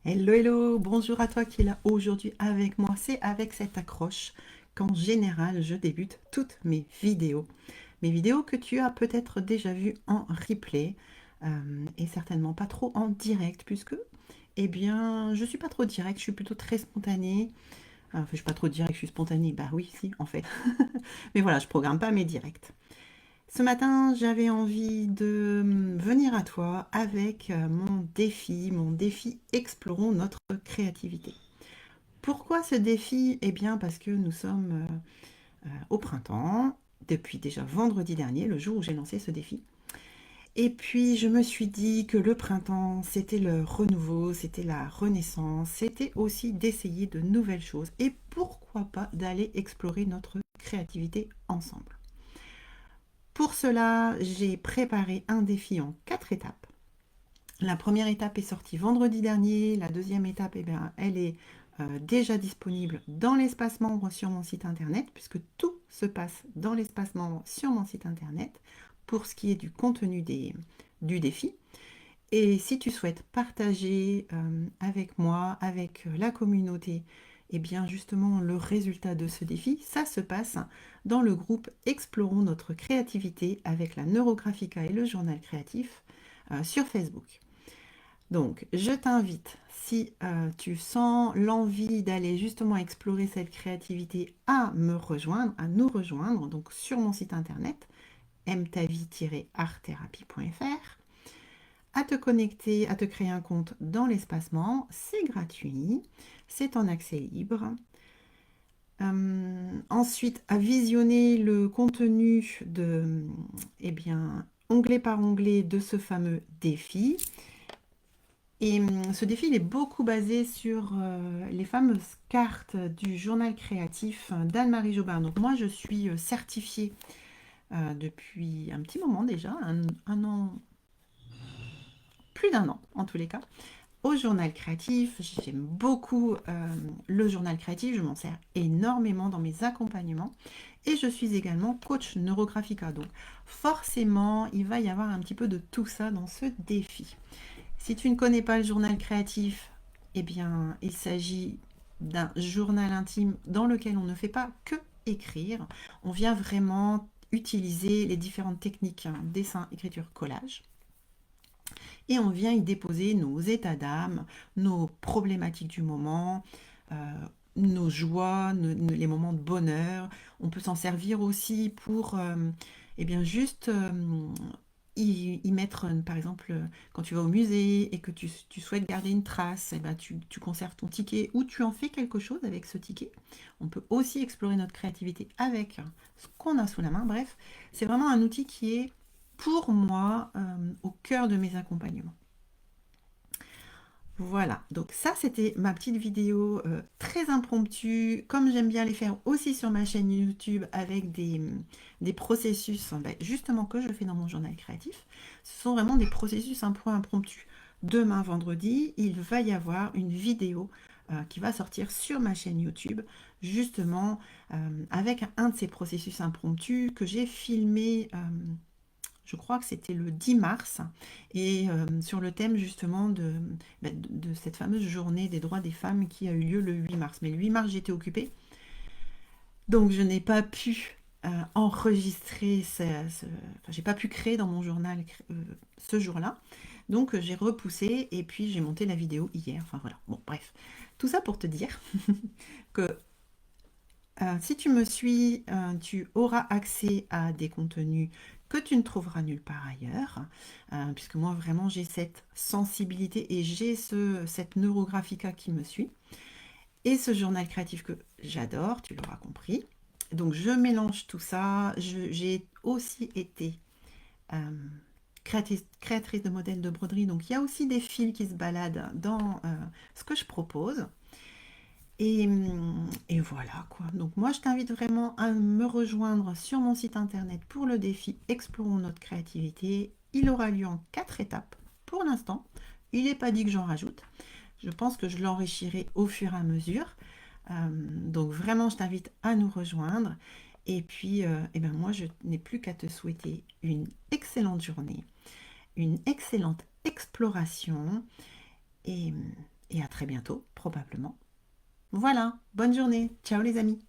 Hello, hello, bonjour à toi qui est là aujourd'hui avec moi. C'est avec cette accroche qu'en général je débute toutes mes vidéos. Mes vidéos que tu as peut-être déjà vues en replay et certainement pas trop en direct puisque, eh bien, je suis pas trop direct, je suis plutôt très spontanée. Enfin, je suis pas trop direct, je suis spontanée. Bah oui, si, en fait. Mais voilà, je programme pas mes directs. Ce matin, j'avais envie de venir à toi avec mon défi Explorons notre créativité. Pourquoi ce défi? Eh bien, parce que nous sommes au printemps, depuis déjà vendredi dernier, le jour où j'ai lancé ce défi. Et puis, je me suis dit que le printemps, c'était le renouveau, c'était la renaissance, c'était aussi d'essayer de nouvelles choses. Et pourquoi pas d'aller explorer notre créativité ensemble. Pour cela, j'ai préparé un défi en 4 étapes. La première étape est sortie vendredi dernier. La deuxième étape, eh bien, elle est déjà disponible dans l'espace membre sur mon site internet, puisque tout se passe dans l'espace membre sur mon site internet pour ce qui est du contenu du défi. Et si tu souhaites partager avec moi, avec la communauté, eh bien justement le résultat de ce défi, ça se passe dans le groupe Explorons notre créativité avec la Neurographica et le journal créatif sur Facebook. Donc, je t'invite, si tu sens l'envie d'aller justement explorer cette créativité, à me rejoindre, à nous rejoindre, donc sur mon site internet, mtavie-arttherapie.fr, à te connecter, à te créer un compte dans l'espacement, c'est gratuit, c'est en accès libre. Ensuite, à visionner le contenu de, eh bien, onglet par onglet de ce fameux défi. Et ce défi, il est beaucoup basé sur les fameuses cartes du journal créatif d'Anne-Marie Jobin. Donc moi, je suis certifiée depuis un petit moment déjà, un an, plus d'un an en tous les cas, au journal créatif. J'aime beaucoup le journal créatif, je m'en sers énormément dans mes accompagnements. Et je suis également coach neurographica. Donc forcément, il va y avoir un petit peu de tout ça dans ce défi. Si tu ne connais pas le journal créatif, eh bien, il s'agit d'un journal intime dans lequel on ne fait pas que écrire. On vient vraiment utiliser les différentes techniques, hein, dessin, écriture, collage. Et on vient y déposer nos états d'âme, nos problématiques du moment, euh, nos joies, les moments de bonheur. On peut s'en servir aussi pour, eh bien, juste y mettre, par exemple, quand tu vas au musée et que tu souhaites garder une trace, eh ben, tu conserves ton ticket ou tu en fais quelque chose avec ce ticket. On peut aussi explorer notre créativité avec ce qu'on a sous la main. Bref, c'est vraiment un outil qui est pour moi au cœur de mes accompagnements. Voilà, donc ça c'était ma petite vidéo très impromptue, comme j'aime bien les faire aussi sur ma chaîne YouTube avec des processus ben, justement que je fais dans mon journal créatif. Ce sont vraiment des processus un peu impromptus. Demain vendredi, il va y avoir une vidéo qui va sortir sur ma chaîne YouTube, justement avec un de ces processus impromptus que j'ai filmé je crois que c'était le 10 mars, et sur le thème justement de cette fameuse journée des droits des femmes qui a eu lieu le 8 mars. Mais le 8 mars, j'étais occupée, donc je n'ai pas pu enregistrer, enfin, j'ai pas pu créer dans mon journal ce jour-là. Donc j'ai repoussé et puis j'ai monté la vidéo hier. Enfin voilà, bon bref. Tout ça pour te dire que si tu me suis, tu auras accès à des contenus que tu ne trouveras nulle part ailleurs, puisque moi vraiment j'ai cette sensibilité et j'ai cette neurographica qui me suit, et ce journal créatif que j'adore, tu l'auras compris. Donc je mélange tout ça, j'ai aussi été euh, créatrice de modèles de broderie, donc il y a aussi des fils qui se baladent dans ce que je propose. Et voilà quoi. Donc moi je t'invite vraiment à me rejoindre sur mon site internet pour le défi Explorons notre créativité. Il aura lieu en 4 étapes pour l'instant. Il n'est pas dit que j'en rajoute. Je pense que je l'enrichirai au fur et à mesure. Donc vraiment je t'invite à nous rejoindre. Et puis eh ben moi je n'ai plus qu'à te souhaiter une excellente journée, une excellente exploration et et à très bientôt, probablement. Voilà, bonne journée. Ciao les amis.